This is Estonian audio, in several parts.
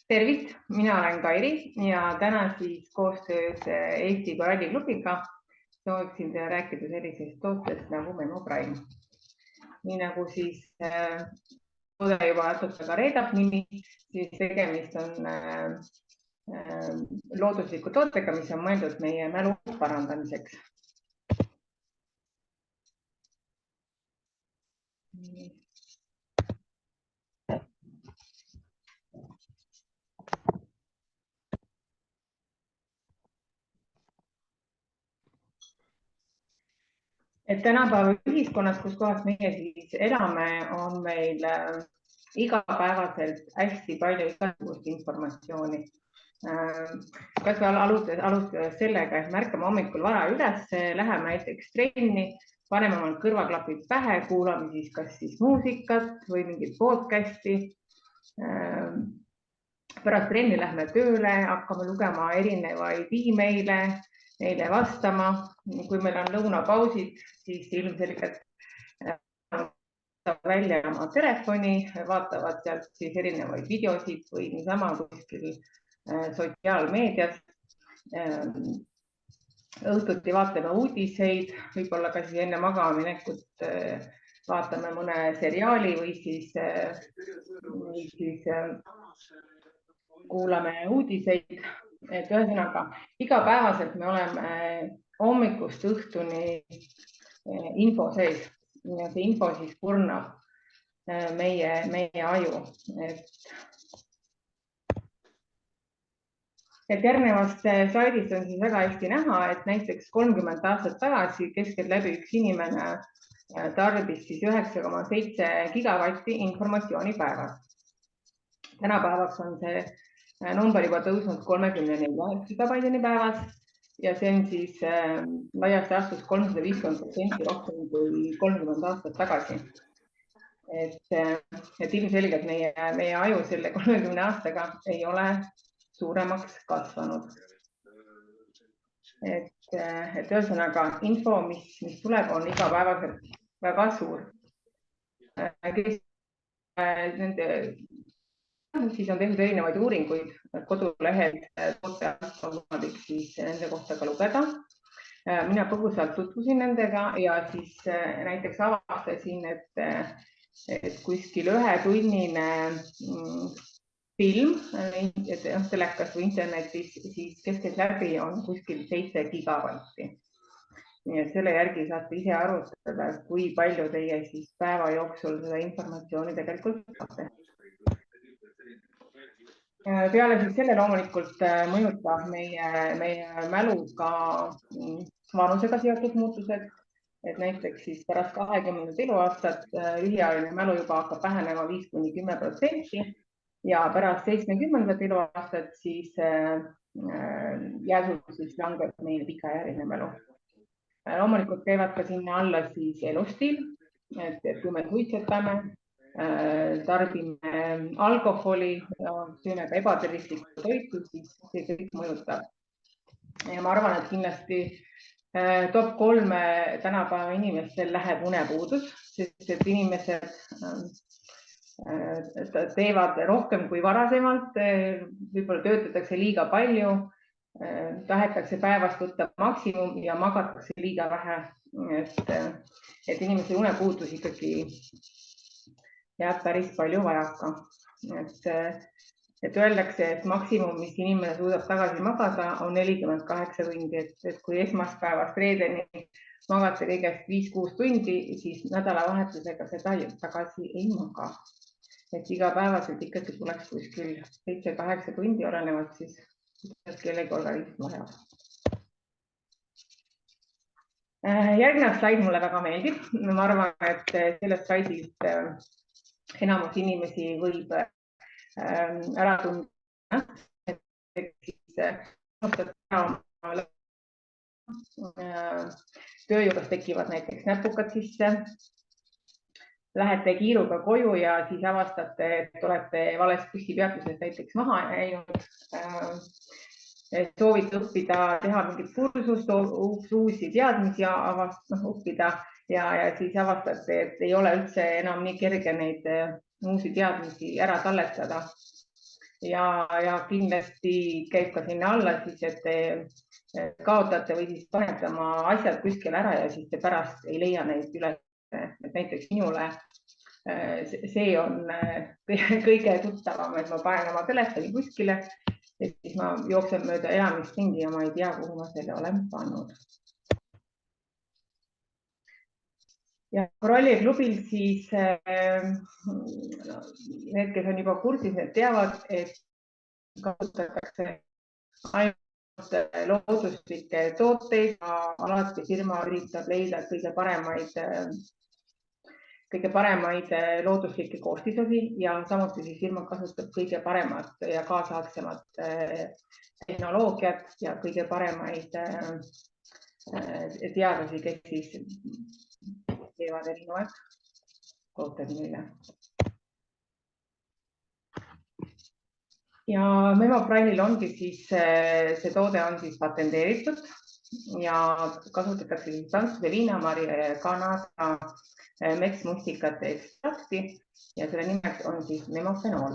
Tervist, mina olen Kairi ja täna siis koostöös Eesti Koralliklubiga sooviksin teile rääkida sellisest tootest nagu Memo-Prime. Nii nagu siis toode juba natuke reedab nimi, siis tegemist on loodusliku tootega, mis on mõeldud meie mälu parandamiseks. Et tänapäeva ühiskonnas, kus kohas meie siis elame, on meil igapäevaselt hästi palju igasugust informatsiooni. Kas me alustades sellega, et märkame hommikul vara üles, läheme näiteks trenni, paneme omal kõrvaklapid pähe, kuulame siis kas siis muusikat või mingit podcasti. Pärast trenni lähme tööle, hakkame lugema erinevaid e-maile, neile vastama. Kui meil on lõunapausid, siis ilmselgelt välja oma telefoni, vaatavad sealt siis erinevaid videosid või niisama kuskil sotsiaalmeedias. Õhtuti vaatame uudiseid, võib-olla ka siis enne magamaminekut vaatame mõne seriaali või siis kuulame uudiseid. Et ühesõnaga, igapäevaselt me oleme hommikust õhtuni info sees ja see info siis kurnab meie aju. Et järgnevast slaidist on siis väga hästi näha, et näiteks 30 aastat tagasi keskeltläbi üks inimene tarbis siis 9,7 gigavatti informatsiooni päevas. Tänapäevaks on see number juba tõusnud 34 gigabaitini päevas ja see on siis laias laastus 350% rohkem kui 30 aastat tagasi. Et ilmselgelt meie aju selle 30 aastaga ei ole suuremaks kasvanud. Et ühesõnaga info, mis tuleb, on igapäevaselt väga suur. Siis on tehtud erinevaid uuringuid kodulehel tooteast on võimalik siis nende kohta ka lugeda. Mina põgusalt tutvusin nendega ja siis näiteks avastasin, et kuskil 1-tunnine film telekas või internetis siis keskeltläbi on kuskil 7 gigavatti. Nii et selle järgi saate ise arutada, kui palju teie siis päeva jooksul seda informatsiooni tegelikult saate. Peale siis selle loomulikult mõjutab meie mälu ka vanusega seotud muutused, et näiteks siis pärast 20. eluaastat lühiajaline mälu juba hakkab vähenema 5–10% ja pärast 70. eluaastat siis järsult siis langeb meie pikaajaline mälu. Loomulikult käivad ka sinna alla siis elustiil, et kui me suitsetame, tarbime alkoholi ja sööme ka ebatervislikku toitu, siis see kõik mõjutab. Ja ma arvan, et kindlasti top 3 tänapäeva inimestel läheb unepuudus, sest et inimesed teevad rohkem kui varasemalt, võib-olla töötatakse liiga palju, tahetakse päevast võtta maksimum ja magatakse liiga vähe, et inimese unepuudus ikkagi jääb päris palju vajaka. Et öeldakse, et maksimum, mis inimene suudab tagasi magada, on 48 tundi, et kui esmaspäevast reedeni magate kõigest 5–6 tundi, siis nädalavahetusega seda tagasi ei maga. Et igapäevaselt ikkagi tuleks kuskil 7–8 tundi, olenevalt siis, kellegi organism vajab. Järgnev slaid mulle väga meeldib. Ma arvan, et sellest slaidilt enamus inimesi võib ära tunda, töö juures tekivad näiteks näpukad sisse, lähete kiiruga koju ja siis avastate, et olete valest bussipeatusest näiteks maha jäinud, soovite õppida, teha mingit kursust, uusi teadmisi õppida ja siis avastate, et ei ole üldse enam nii kerge neid uusi teadmisi ära talletada. ja kindlasti käib ka sinna alla siis, et te kaotate või siis panete oma asjad kuskile ära ja siis te pärast ei leia neid üles. Et näiteks minule see on kõige tuttavam, et ma panen oma telefoni kuskile ja siis ma jooksen mööda elamist ringi ja ma ei tea, kuhu ma selle olen pannud. Ja koralliklubil siis need, kes on juba kursis, need teavad, et kasutatakse ainult looduslikke tooteid ja alati firma üritab leida kõige paremaid looduslikke koostisosi ja samuti siis firma kasutab kõige paremat ja kaasaegsemat tehnoloogiat ja kõige paremaid teadlasi, kes siis teevad erinevad tooted meile. Ja Memoprinil ongi siis see toode on siis patenteeritud ja kasutatakse siis Prantsuse viinamarja Kanada metsmustikate ekstrakti ja selle nimeks on siis Memofenool.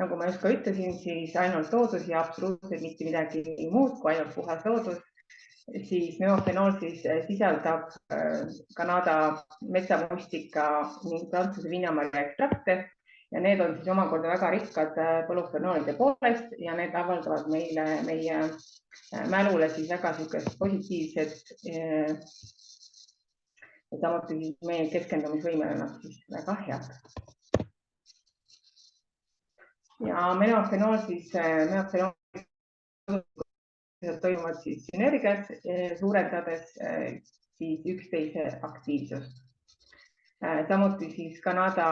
Nagu ma just ka ütlesin, siis ainult loodus ja absoluutselt mitte midagi muud kui ainult puhas loodus. Siis Memofenool siis sisaldab Kanada metsamustika ning Prantsuse viinamarja ekstrakte ja need on siis omakorda väga rikkad polüfenoolide poolest ja need avaldavad meile meie mälule siis väga niisugust positiivset ja samuti siis meie keskendumisvõimele on siis väga head. Ja Memofenool siis toimuvad siis sünergias, suurendades siis üksteise aktiivsust. Samuti siis Kanada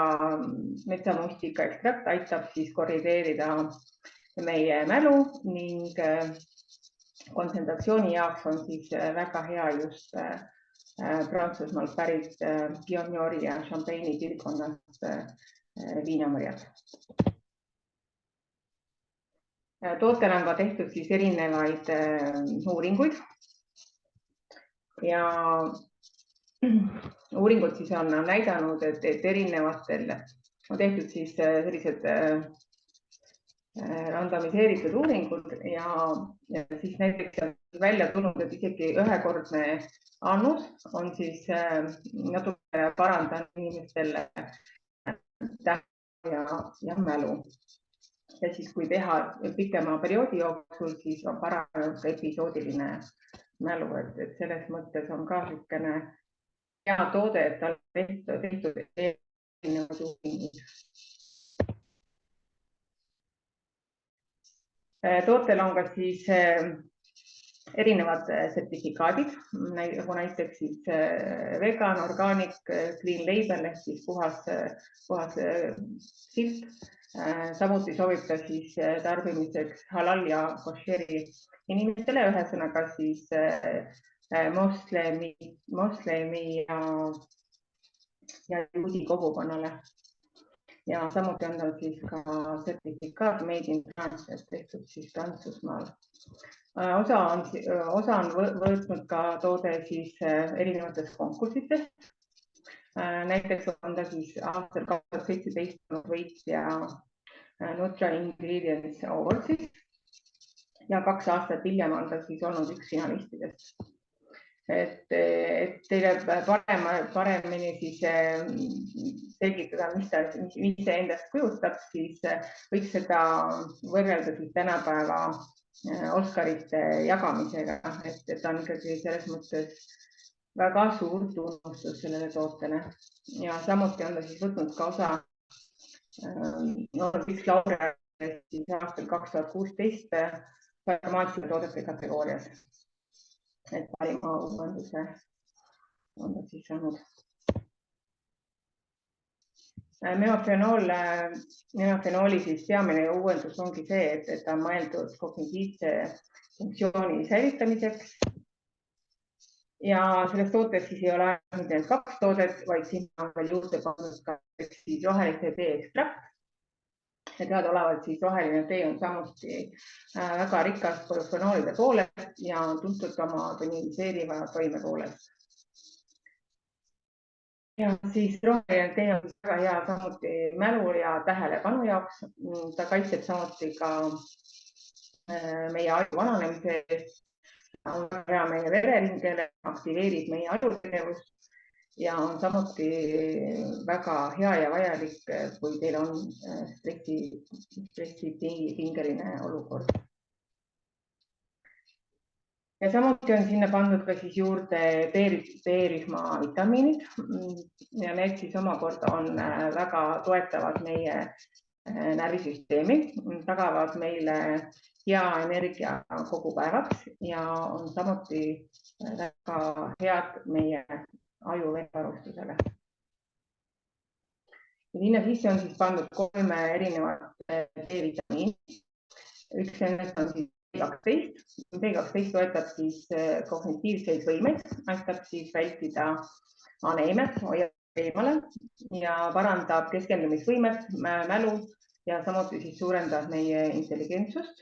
metsamustika ekstrakt aitab siis korrigeerida meie mälu ning kontsentratsiooni jaoks on siis väga hea just Prantsusmaalt pärit Pioneeri ja Champagne'i piirkonnast viinamarjad. Tootele on ka tehtud siis erinevaid uuringuid ja uuringud siis on näidanud, et erinevatel on tehtud siis sellised randomiseeritud uuringud ja siis näiteks on välja tulnud, et isegi ühekordne annus on siis natuke parandanud inimestele ja mälu. Ja siis kui teha pikema perioodi jooksul, siis on paranenud episoodiline mälu, et selles mõttes on ka niisugune hea toode, et tal on tehtud erinevad uuringud. Tootel on ka siis erinevad sertifikaadid, nagu näiteks siis vegan, organic, clean label ehk siis puhas silt. Samuti sobib ta siis tarbimiseks halal ja košeri inimestele, ühesõnaga siis moslemi ja juudi kogukonnale. Ja samuti on tal siis ka sertifikaat Made in France tehtud siis Prantsusmaal. Osa on võtnud ka toode siis erinevates konkursites. Näiteks on ta siis aastal 2017 võitja Nutra Ingredients Awardsis ja 2 aastat hiljem on ta siis olnud üks finalistidest. Et teile paremini siis selgitada, mis see endast kujutab, siis võiks seda võrrelda siis tänapäeva Oscarite jagamisega, et ta on ikkagi selles mõttes väga suur tunnustus sellele tootele ja samuti on ta siis võtnud ka osa üks laureaat siis aastal 2016 farmaatsiatoodete kategoorias. Et parima uuenduse on ta siis saanud. Memofenooli siis peamine uuendus ongi see, et ta on mõeldud kognitiivse funktsiooni säilitamiseks. Ja selles tootes siis ei ole ainult need 2 toodet, vaid siin on veel juurde pandud ka siis rohelise tee ekstrakt. Ja teadaolevalt siis roheline tee on samuti väga rikas polüfenoolide poolest ja tuntud oma toniseeriva toime poolest. Ja siis roheline tee on väga hea samuti mälu ja tähelepanu jaoks. Ta kaitseb samuti ka meie aju vananemise eest, on hea meie vereringele, aktiveerib meie ajutegevust ja on samuti väga hea ja vajalik, kui teil on stressipingeline olukord. Ja samuti on sinna pandud ka siis juurde B-rühma vitamiinid ja need siis omakorda on väga toetavad meie närvisüsteemi, tagavad meile hea energia kogu päevaks ja on samuti väga head meie aju veevarustusele. Sinna sisse on siis pandud 3 erinevat B-vitamiini. Üks nendest on siis B12. B12 toetab siis kognitiivseid võimeid, aitab siis vältida aneemiat, hoiab eemale ja parandab keskendumisvõimet, mälu ja samuti siis suurendab meie intelligentsust,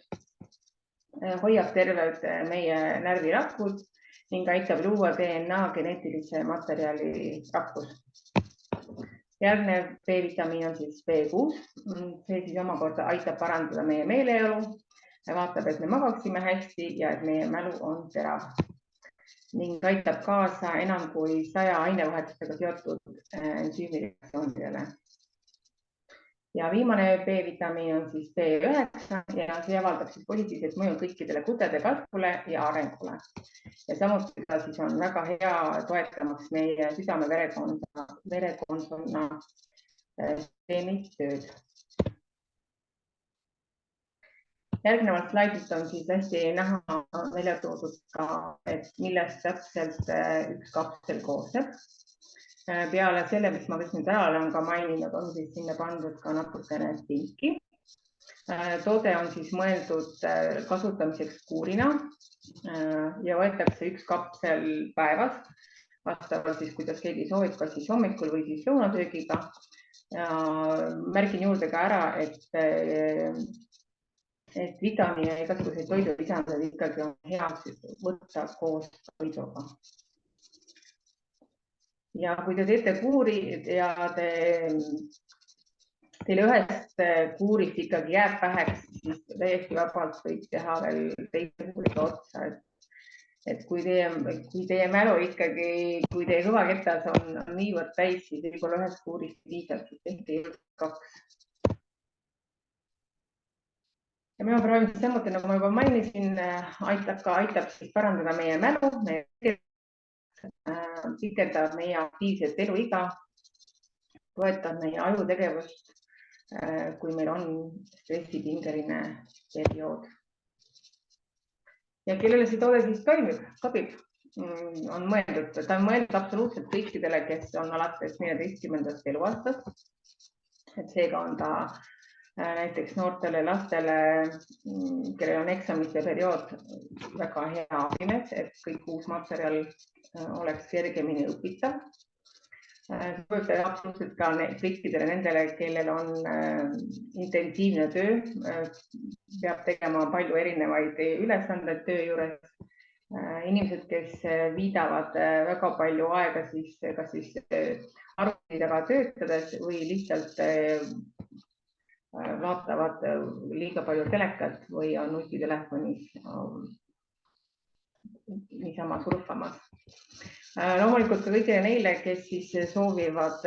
hoiab terved meie närvirakud ning aitab luua DNA geneetilise materjali rakkus. Järgnev B-vitamiin on siis B6. See siis omakorda aitab parandada meie meeleolu, vaatab, et me magaksime hästi ja et meie mälu on terav ning aitab kaasa enam kui 100 ainevahetustega seotud ensüümireaktsioonidele. Ja viimane B-vitamiin on siis B9 ja see avaldab siis positiivset mõju kõikidele kudede kasvule ja arengule. Ja samuti ta siis on väga hea toetamaks meie südame-verekonna süsteemi tööd. Järgnevalt slaidist on siis hästi näha välja toodud ka, et millest täpselt üks kapsel koosneb. Peale selle, mis ma nüüd ära olen ka maininud, on siis sinna pandud ka natukene tinki. Toode on siis mõeldud kasutamiseks kuurina ja võetakse üks kapsel päevas, vastavalt siis, kuidas keegi soovib, kas siis hommikul või siis lõunasöögiga. Märgin juurde ka ära, et vitamiine ja igasuguseid toidulisandeid ikkagi on hea võtta koos toiduga. Ja kui te teete kuuri ja teile ühest kuurist ikkagi jääb väheks, siis täiesti vabalt võib teha veel teise kuuriga otsa. Et kui teie mälu ikkagi, kui teie kõvaketas on niivõrd täis, siis võib-olla ühest kuurist piisab, siis tehke 2. Ja ma praegu samuti, nagu ma juba mainisin, aitab siis parandada meie mälu, pikendab meie aktiivset eluiga, toetab meie ajutegevust, kui meil on stressipingeline periood. Ja kellele see toode siis sobib, ta on mõeldud absoluutselt kõikidele, kes on alates 14. eluaastast. Et seega on ta näiteks noortele lastele, kellel on eksamite periood, väga hea abimees, et kõik uus materjal oleks kergemini õpitav. Soovib absoluutselt ka kõikidele nendele, kellel on intensiivne töö, peab tegema palju erinevaid ülesandeid töö juures. Inimesed, kes viidavad väga palju aega siis kas siis arvuti taga töötades või lihtsalt vaatavad liiga palju telekat või on nutitelefonis niisama surfamas. Loomulikult ka kõigile neile, kes siis soovivad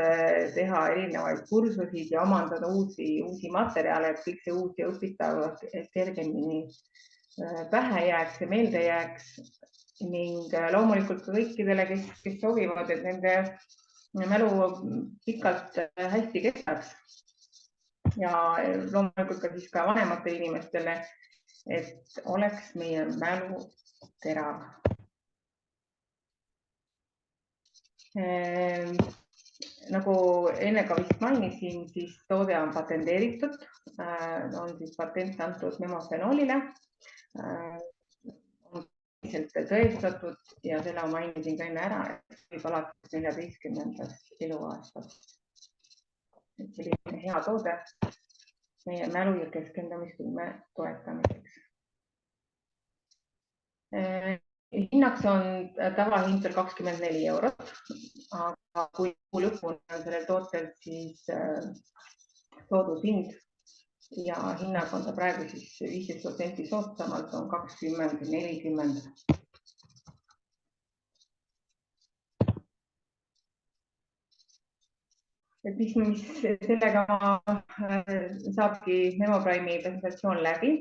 teha erinevaid kursusid ja omandada uusi materjale, et kõik see uus ja õpitav kergemini pähe jääks ja meelde jääks ning loomulikult ka kõikidele, kes soovivad, et nende mälu pikalt hästi kestaks. Ja loomulikult ka siis ka vanematele inimestele, et oleks meie mälu terav. Nagu enne ka vist mainisin, siis toode on patenteeritud, on siis patent antud memofenoolile, on tõestatud ja selle mainisin ka enne ära, et võib alates 14. eluaastast. Selline hea toode meie mälu ja keskendumisvõime toetamiseks. Hinnaks on tavahind veel 24 €. aga kui kuu lõpuni on sellel tootel siis soodushind ja hinnaga on ta praegu siis 15% soodsamalt, on 20–40. Et mis sellega saabki Memoprime'i presentatsioon läbi.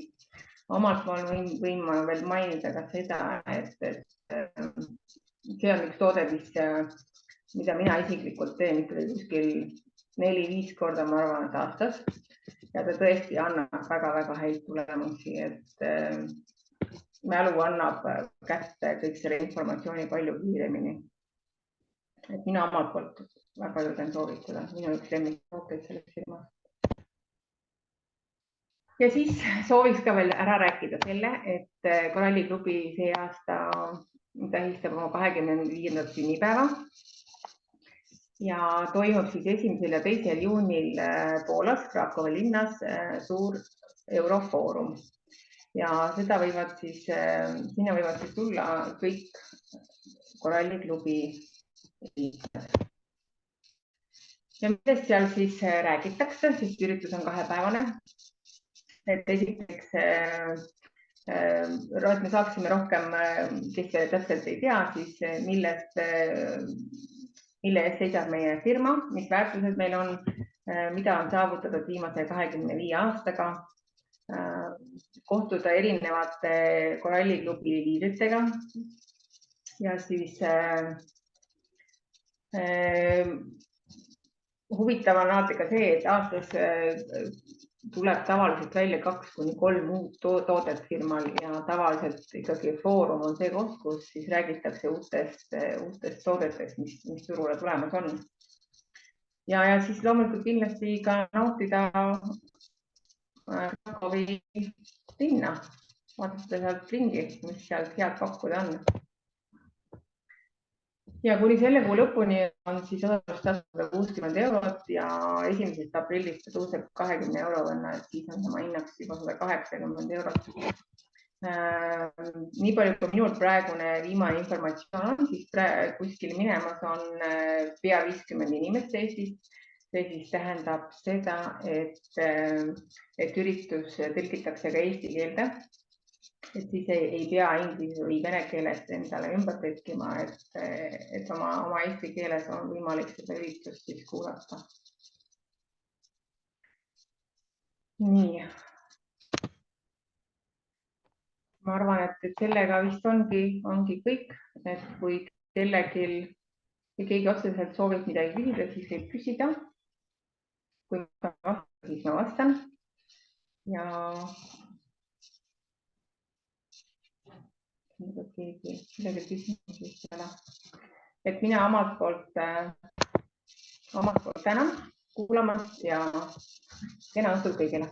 Omalt poolt võin ma veel mainida ka seda, et see on üks toode, mida mina isiklikult teen ikkagi kuskil 4–5 korda, ma arvan, et aastas. Ja ta tõesti annab väga-väga häid tulemusi, et mälu annab kätte kõik selle informatsiooni palju kiiremini. Et mina omalt poolt väga julgen soovitada, minu üks lemmiktooteid selles firmas. Ja siis sooviks ka veel ära rääkida selle, et Koralliklubi see aasta tähistab oma 25. sünnipäeva ja toimub siis 1. ja 2. juunil Poolas, Krakowi linnas suur eurofoorum. Ja seda sinna võivad siis tulla kõik Koralliklubi liikmed. Ja millest seal siis räägitakse, sest üritus on 2-päevane. Et esiteks, et me saaksime rohkem, kes täpselt ei tea, siis mille eest seisab meie firma, mis väärtused meil on, mida on saavutatud viimase 25 aastaga, kohtuda erinevate Koralliklubi liidritega ja siis huvitav on alati ka see, et aastas tuleb tavaliselt välja 2–3 uut toodet firmal ja tavaliselt ikkagi foorum on see koht, kus siis räägitakse uutest toodetest, mis turule tulemas on. Ja siis loomulikult kindlasti ka nautida Krakowi linna, vaadata sealt ringi, mis sealt head pakkuda on. Ja kuni selle kuu lõpuni on siis osalustasu 60 eurot ja 1. aprillist tõuseb 20 euro võrra, et siis on sama hinnaks juba 180 eurot. Nii palju kui minul praegune viimane informatsioon on, siis kuskil minemas on pea 50 inimest Eestist. See siis tähendab seda, et üritus tõlgitakse ka eesti keelde. Et siis ei pea inglise või vene keelest endale ümber tõlkima, et oma eesti keeles on võimalik seda üritust siis kuulata. Nii. Ma arvan, et sellega vist ongi kõik, et kui keegi otseselt soovib midagi küsida, siis võib küsida. Kui ma vastan, siis ma vastan. Ja midagi küsimusi ei ole. Et mina omalt poolt tänan kuulamast ja kena õhtut kõigile.